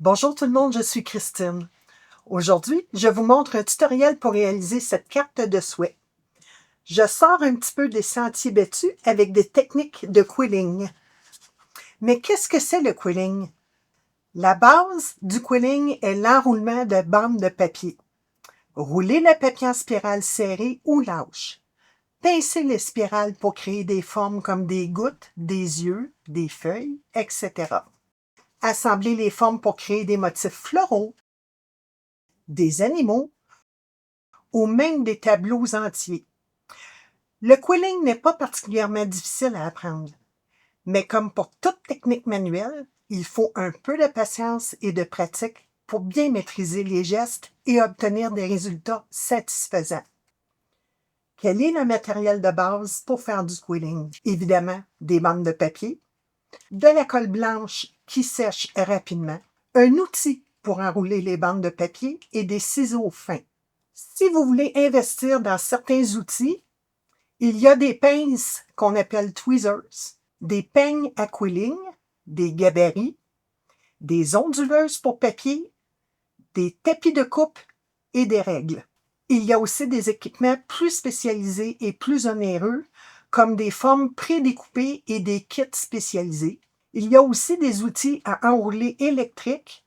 Bonjour tout le monde, je suis Christine. Aujourd'hui, je vous montre un tutoriel pour réaliser cette carte de souhait. Je sors un petit peu des sentiers battus avec des techniques de quilling. Mais qu'est-ce que c'est le quilling? La base du quilling est l'enroulement de bandes de papier. Roulez le papier en spirale serrée ou lâche. Pincez les spirales pour créer des formes comme des gouttes, des yeux, des feuilles, etc. Assemblez les formes pour créer des motifs floraux, des animaux ou même des tableaux entiers. Le quilling n'est pas particulièrement difficile à apprendre, mais comme pour toute technique manuelle, il faut un peu de patience et de pratique pour bien maîtriser les gestes et obtenir des résultats satisfaisants. Quel est le matériel de base pour faire du quilling? Évidemment, des bandes de papier, de la colle blanche qui sèche rapidement, un outil pour enrouler les bandes de papier et des ciseaux fins. Si vous voulez investir dans certains outils, il y a des pinces qu'on appelle tweezers, des peignes à quilling, des gabarits, des onduleuses pour papier, des tapis de coupe et des règles. Il y a aussi des équipements plus spécialisés et plus onéreux, comme des formes prédécoupées et des kits spécialisés. Il y a aussi des outils à enrouler électriques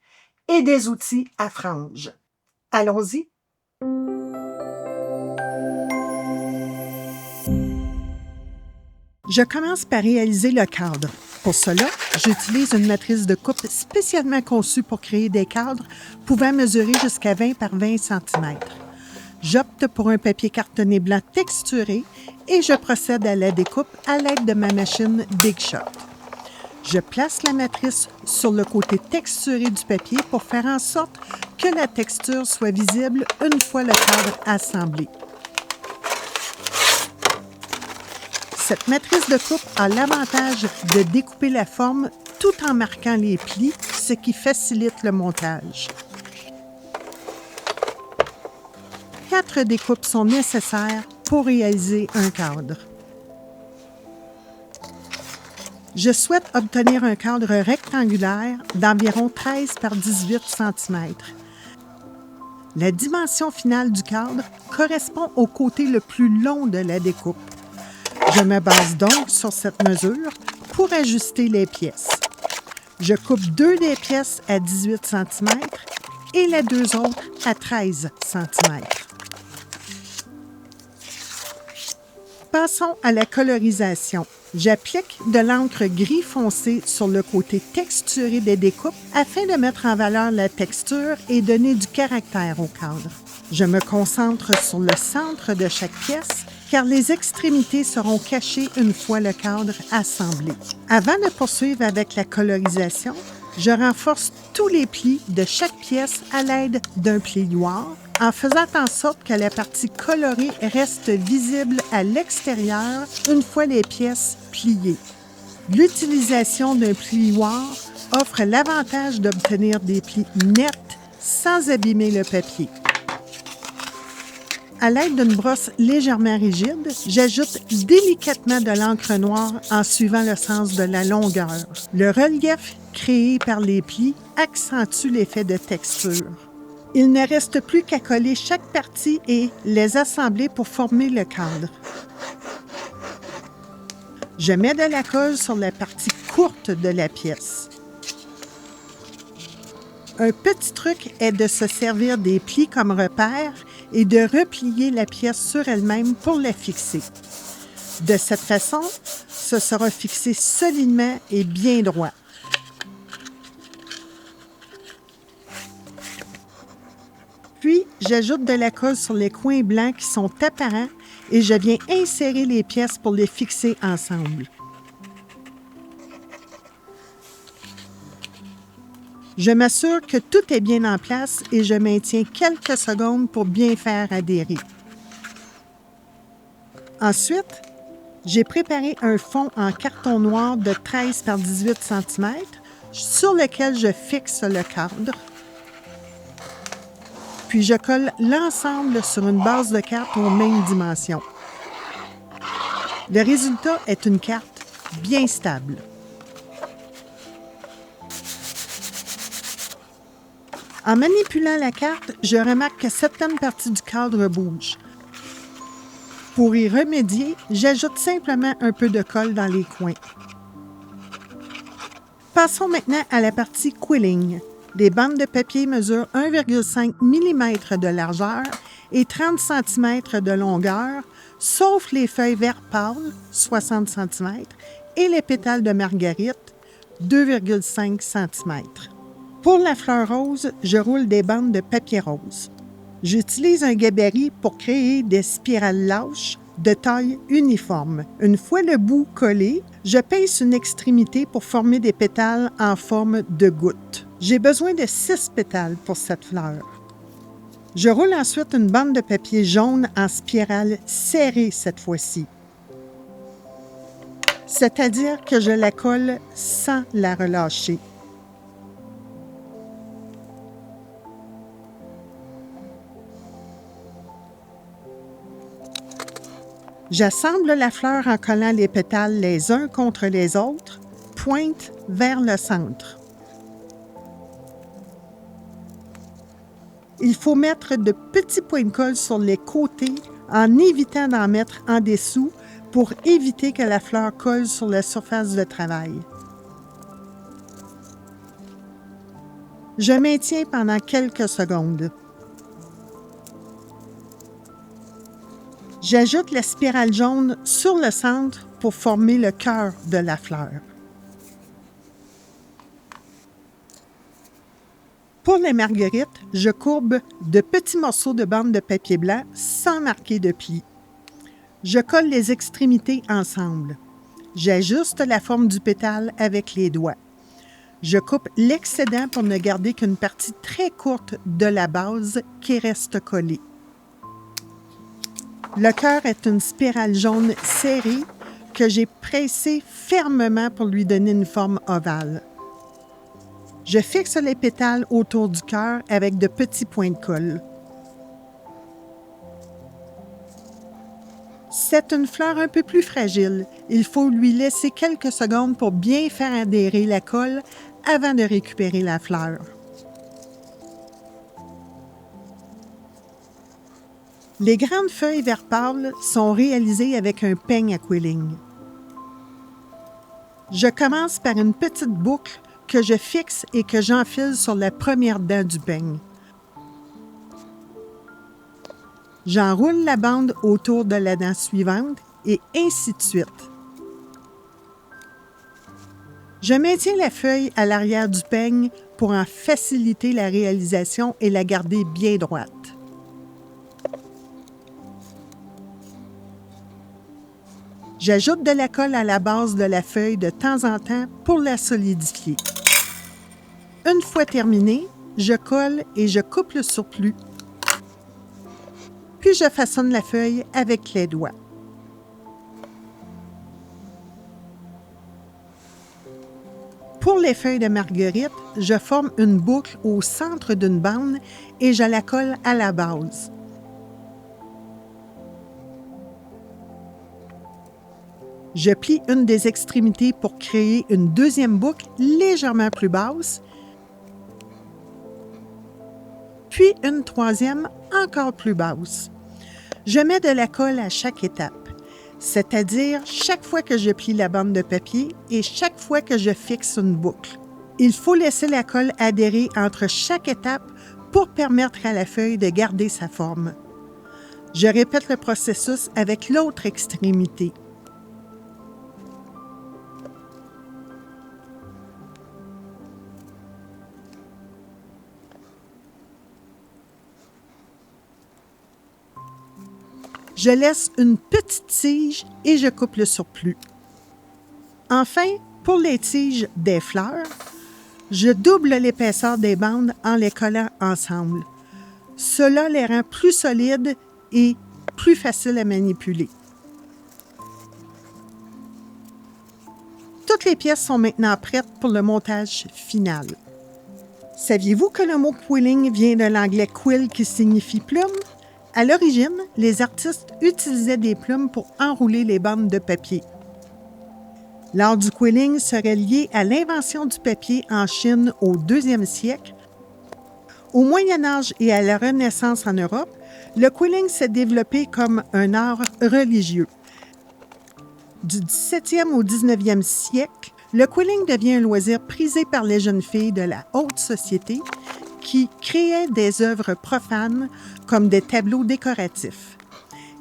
et des outils à franges. Allons-y! Je commence par réaliser le cadre. Pour cela, j'utilise une matrice de coupe spécialement conçue pour créer des cadres pouvant mesurer jusqu'à 20 par 20 cm. J'opte pour un papier cartonné blanc texturé et je procède à la découpe à l'aide de ma machine Big Shot. Je place la matrice sur le côté texturé du papier pour faire en sorte que la texture soit visible une fois le cadre assemblé. Cette matrice de coupe a l'avantage de découper la forme tout en marquant les plis, ce qui facilite le montage. 4 découpes sont nécessaires pour réaliser un cadre. Je souhaite obtenir un cadre rectangulaire d'environ 13 par 18 cm. La dimension finale du cadre correspond au côté le plus long de la découpe. Je me base donc sur cette mesure pour ajuster les pièces. Je coupe 2 des pièces à 18 cm et les 2 autres à 13 cm. Passons à la colorisation. J'applique de l'encre gris foncé sur le côté texturé des découpes afin de mettre en valeur la texture et donner du caractère au cadre. Je me concentre sur le centre de chaque pièce car les extrémités seront cachées une fois le cadre assemblé. Avant de poursuivre avec la colorisation, je renforce tous les plis de chaque pièce à l'aide d'un plioir en faisant en sorte que la partie colorée reste visible à l'extérieur une fois les pièces pliées. L'utilisation d'un plioir offre l'avantage d'obtenir des plis nets sans abîmer le papier. À l'aide d'une brosse légèrement rigide, j'ajoute délicatement de l'encre noire en suivant le sens de la longueur. Le relief créé par les plis accentue l'effet de texture. Il ne reste plus qu'à coller chaque partie et les assembler pour former le cadre. Je mets de la colle sur la partie courte de la pièce. Un petit truc est de se servir des plis comme repère et de replier la pièce sur elle-même pour la fixer. De cette façon, ce sera fixé solidement et bien droit. Puis, j'ajoute de la colle sur les coins blancs qui sont apparents et je viens insérer les pièces pour les fixer ensemble. Je m'assure que tout est bien en place et je maintiens quelques secondes pour bien faire adhérer. Ensuite, j'ai préparé un fond en carton noir de 13 par 18 cm sur lequel je fixe le cadre. Puis je colle l'ensemble sur une base de carte aux mêmes dimensions. Le résultat est une carte bien stable. En manipulant la carte, je remarque que certaines parties du cadre bougent. Pour y remédier, j'ajoute simplement un peu de colle dans les coins. Passons maintenant à la partie quilling. Les bandes de papier mesurent 1,5 mm de largeur et 30 cm de longueur, sauf les feuilles vert pâle, 60 cm, et les pétales de marguerite, 2,5 cm. Pour la fleur rose, je roule des bandes de papier rose. J'utilise un gabarit pour créer des spirales lâches de taille uniforme. Une fois le bout collé, je pince une extrémité pour former des pétales en forme de goutte. J'ai besoin de 6 pétales pour cette fleur. Je roule ensuite une bande de papier jaune en spirale serrée cette fois-ci. C'est-à-dire que je la colle sans la relâcher. J'assemble la fleur en collant les pétales les uns contre les autres, pointe vers le centre. Il faut mettre de petits points de colle sur les côtés en évitant d'en mettre en dessous pour éviter que la fleur colle sur la surface de travail. Je maintiens pendant quelques secondes. J'ajoute la spirale jaune sur le centre pour former le cœur de la fleur. Pour les marguerites, je courbe de petits morceaux de bande de papier blanc sans marquer de plis. Je colle les extrémités ensemble. J'ajuste la forme du pétale avec les doigts. Je coupe l'excédent pour ne garder qu'une partie très courte de la base qui reste collée. Le cœur est une spirale jaune serrée que j'ai pressée fermement pour lui donner une forme ovale. Je fixe les pétales autour du cœur avec de petits points de colle. C'est une fleur un peu plus fragile. Il faut lui laisser quelques secondes pour bien faire adhérer la colle avant de récupérer la fleur. Les grandes feuilles vert pâle sont réalisées avec un peigne à quilling. Je commence par une petite boucle que je fixe et que j'enfile sur la première dent du peigne. J'enroule la bande autour de la dent suivante et ainsi de suite. Je maintiens la feuille à l'arrière du peigne pour en faciliter la réalisation et la garder bien droite. J'ajoute de la colle à la base de la feuille de temps en temps pour la solidifier. Une fois terminé, je colle et je coupe le surplus. Puis je façonne la feuille avec les doigts. Pour les feuilles de marguerite, je forme une boucle au centre d'une bande et je la colle à la base. Je plie une des extrémités pour créer une deuxième boucle légèrement plus basse, puis une troisième encore plus basse. Je mets de la colle à chaque étape, c'est-à-dire chaque fois que je plie la bande de papier et chaque fois que je fixe une boucle. Il faut laisser la colle adhérer entre chaque étape pour permettre à la feuille de garder sa forme. Je répète le processus avec l'autre extrémité. Je laisse une petite tige et je coupe le surplus. Enfin, pour les tiges des fleurs, je double l'épaisseur des bandes en les collant ensemble. Cela les rend plus solides et plus faciles à manipuler. Toutes les pièces sont maintenant prêtes pour le montage final. Saviez-vous que le mot quilling vient de l'anglais quill qui signifie plume? À l'origine, les artistes utilisaient des plumes pour enrouler les bandes de papier. L'art du quilling serait lié à l'invention du papier en Chine au 2e siècle, Au Moyen Âge et à la Renaissance en Europe, le quilling s'est développé comme un art religieux. Du 17e au 19e siècle, le quilling devient un loisir prisé par les jeunes filles de la haute société qui créaient des œuvres profanes comme des tableaux décoratifs.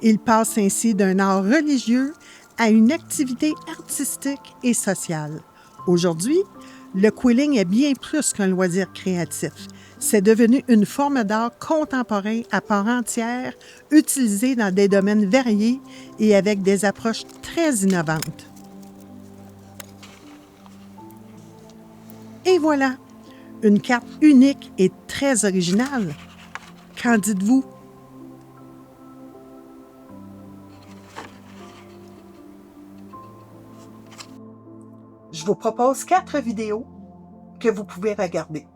Il passe ainsi d'un art religieux à une activité artistique et sociale. Aujourd'hui, le quilling est bien plus qu'un loisir créatif. C'est devenu une forme d'art contemporain à part entière, utilisée dans des domaines variés et avec des approches très innovantes. Et voilà, une carte unique et très originale. Qu'en dites-vous? Je vous propose 4 vidéos que vous pouvez regarder.